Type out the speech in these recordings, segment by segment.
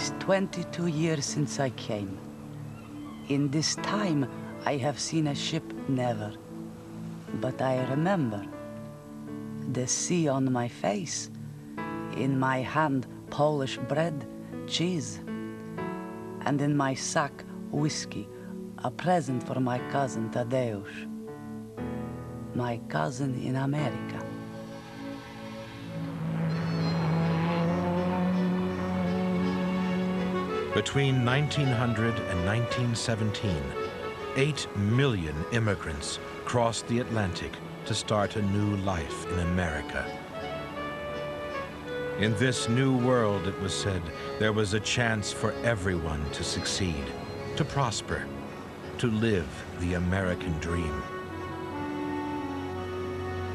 is 22 years since I came. In this time, I have seen a ship never. But I remember the sea on my face, in my hand Polish bread, cheese, and in my sack whiskey, a present for my cousin Tadeusz, my cousin in America. Between 1900 and 1917, 8 million immigrants crossed the Atlantic to start a new life in America. In this new world, it was said, there was a chance for everyone to succeed, to prosper, to live the American dream.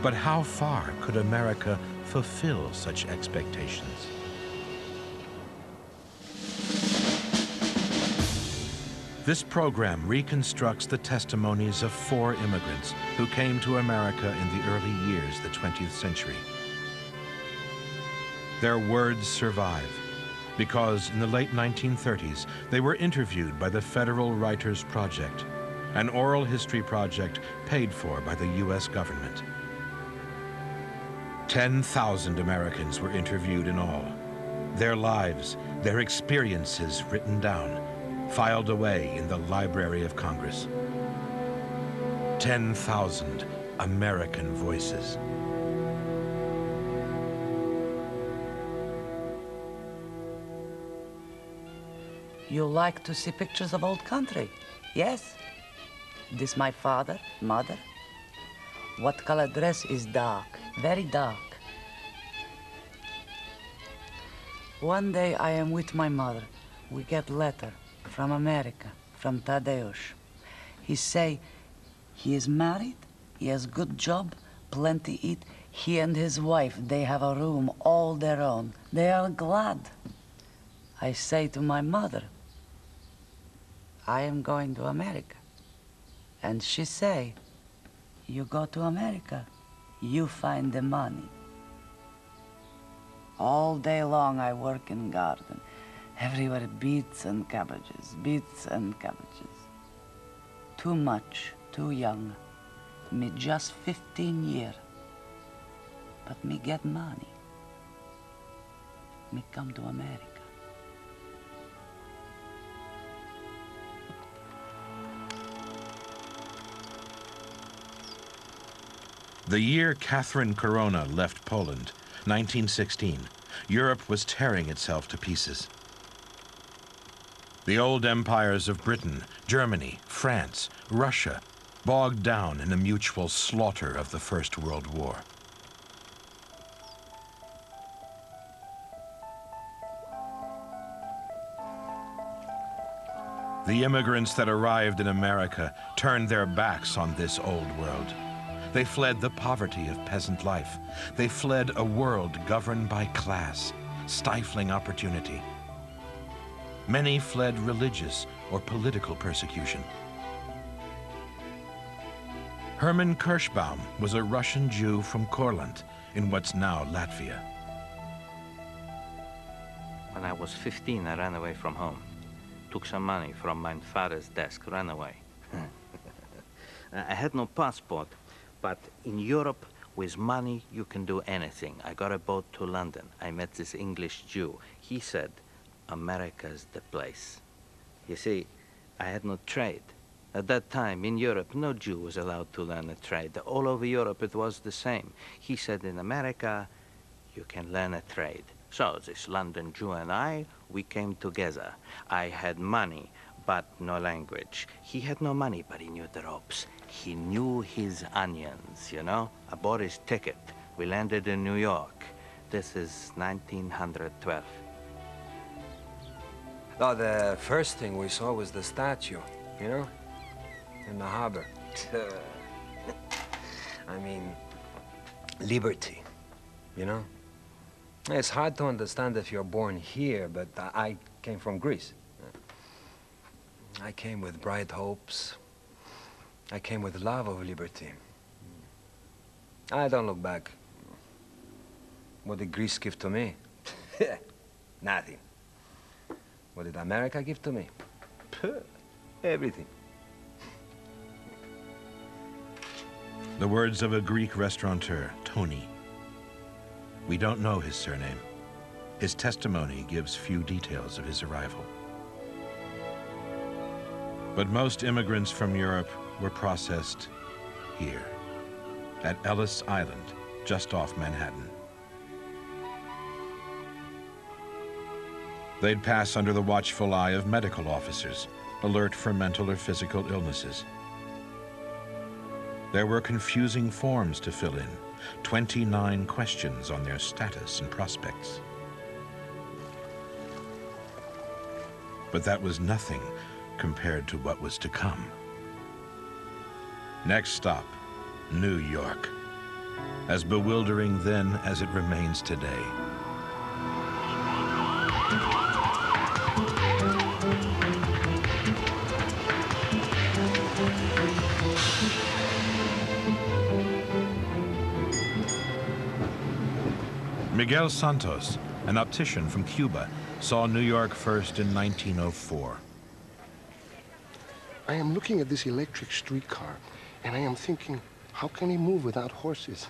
But how far could America fulfill such expectations? This program reconstructs the testimonies of 4 immigrants who came to America in the early years of the 20th century. Their words survive because in the late 1930s, they were interviewed by the Federal Writers Project, an oral history project paid for by the US government. 10,000 Americans were interviewed in all. Their lives, their experiences written down, filed away in the Library of Congress. 10,000 American voices. You like to see pictures of old country? Yes? This my father, mother. What color dress is dark, very dark. One day I am with my mother. We get letter from America, from Tadeusz. He say he is married, he has good job, plenty eat. He and his wife, they have a room all their own. They are glad. I say to my mother, I am going to America. And she say, you go to America, you find the money. All day long I work in garden. Everywhere beets and cabbages, beets and cabbages. Too much, too young. Me just 15 years. But me get money. Me come to America. The year Catherine Corona left Poland, 1916, Europe was tearing itself to pieces. The old empires of Britain, Germany, France, Russia, bogged down in a mutual slaughter of the First World War. The immigrants that arrived in America turned their backs on this old world. They fled the poverty of peasant life. They fled a world governed by class, stifling opportunity. Many fled religious or political persecution. Herman Kirschbaum was a Russian Jew from Courland in what's now Latvia. When I was 15, I ran away from home. Took some money from my father's desk, ran away. I had no passport, but in Europe, with money, you can do anything. I got a boat to London. I met this English Jew. He said, America's the place. You see, I had no trade. At that time, in Europe, no Jew was allowed to learn a trade. All over Europe, it was the same. He said, in America, you can learn a trade. So this London Jew and I, we came together. I had money, but no language. He had no money, but he knew the ropes. He knew his onions, you know? I bought his ticket. We landed in New York. This is 1912. Oh, the first thing we saw was the statue, you know, in the harbor. I mean, liberty, you know? It's hard to understand if you're born here, but I came from Greece. I came with bright hopes. I came with love of liberty. I don't look back. What did Greece give to me? Nothing. What did America give to me? Puh, everything. The words of a Greek restaurateur, Tony. We don't know his surname. His testimony gives few details of his arrival. But most immigrants from Europe were processed here, at Ellis Island, just off Manhattan. They'd pass under the watchful eye of medical officers, alert for mental or physical illnesses. There were confusing forms to fill in, 29 questions on their status and prospects. But that was nothing compared to what was to come. Next stop, New York. As bewildering then as it remains today. Miguel Santos, an optician from Cuba, saw New York first in 1904. I am looking at this electric streetcar, and I am thinking, how can he move without horses?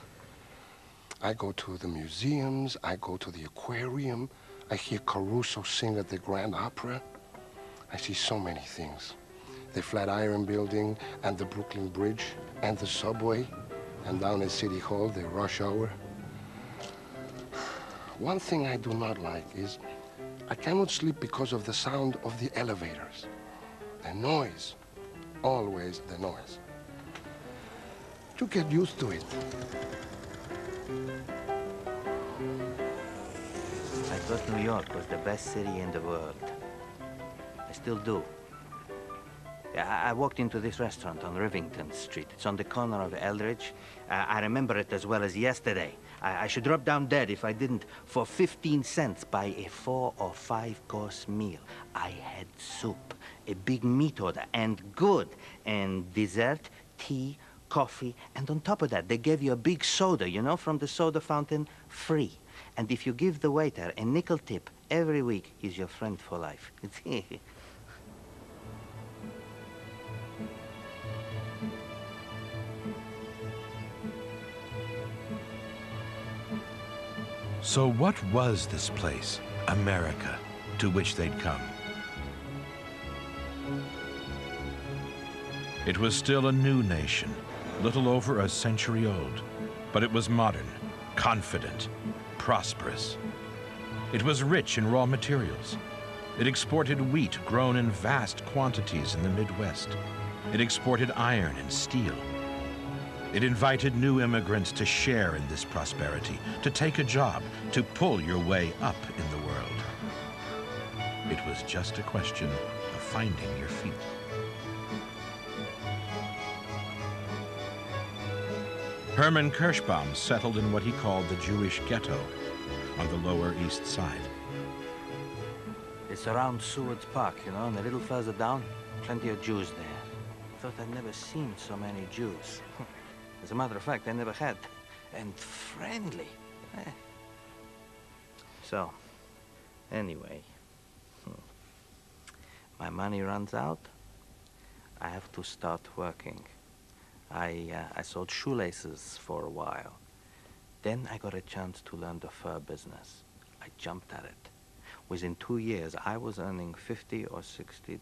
I go to the museums, I go to the aquarium, I hear Caruso sing at the Grand Opera. I see so many things. The Flatiron Building, and the Brooklyn Bridge, and the subway, and down at City Hall, the rush hour. One thing I do not like is I cannot sleep because of the sound of the elevators. The noise, always the noise. You get used to it. I thought New York was the best city in the world. I still do. I walked into this restaurant on Rivington Street. It's on the corner of Eldridge. I remember it as well as yesterday. I should drop down dead if I didn't, for 15 cents, buy a 4 or 5 course meal. I had soup, a big meat order, and good. And dessert, tea, coffee, and on top of that, they gave you a big soda, you know, from the soda fountain, free. And if you give the waiter a nickel tip every week, he's your friend for life. So what was this place, America, to which they'd come? It was still a new nation, little over a century old, but it was modern, confident, prosperous. It was rich in raw materials. It exported wheat grown in vast quantities in the Midwest. It exported iron and steel. It invited new immigrants to share in this prosperity, to take a job, to pull your way up in the world. It was just a question of finding your feet. Herman Kirschbaum settled in what he called the Jewish ghetto on the Lower East Side. It's around Seward's Park, you know, and a little further down, plenty of Jews there. I thought I'd never seen so many Jews. As a matter of fact, I never had. And friendly. So, anyway, my money runs out. I have to start working. I sold shoelaces for a while. Then I got a chance to learn the fur business. I jumped at it. Within 2 years, I was earning $50 or $60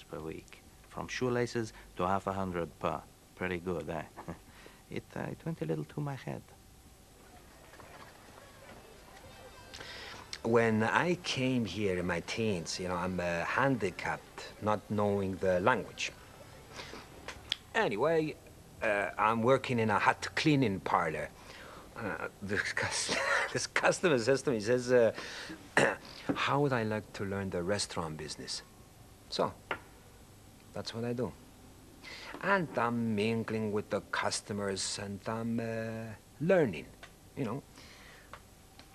per week. From shoelaces to $100 per. Pretty good, eh? It went a little to my head. When I came here in my teens, you know, I'm handicapped, not knowing the language. Anyway, I'm working in a hot cleaning parlor. This customer says to me, he says, how would I like to learn the restaurant business? So, that's what I do. And I'm mingling with the customers, and I'm learning, you know.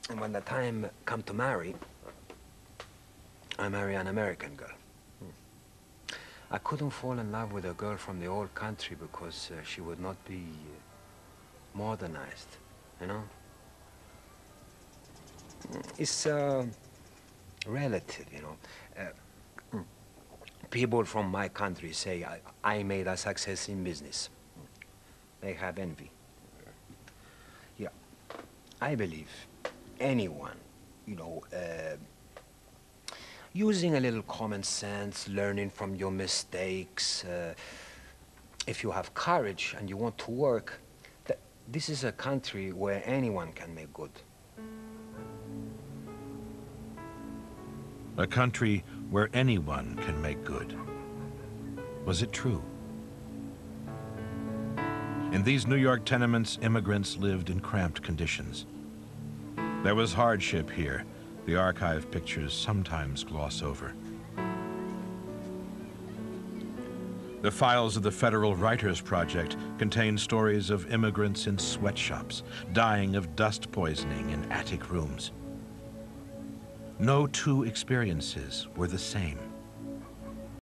And when the time come to marry, I marry an American girl. I couldn't fall in love with a girl from the old country because she would not be modernized, you know. It's relative, you know. people from my country say I made a success in business. They have envy. Yeah, I believe anyone, you know, using a little common sense, learning from your mistakes, if you have courage and you want to work, this is a country where anyone can make good. A country where anyone can make good. Was it true? In these New York tenements, immigrants lived in cramped conditions. There was hardship here. The archive pictures sometimes gloss over. The files of the Federal Writers Project contain stories of immigrants in sweatshops, dying of dust poisoning in attic rooms. No two experiences were the same.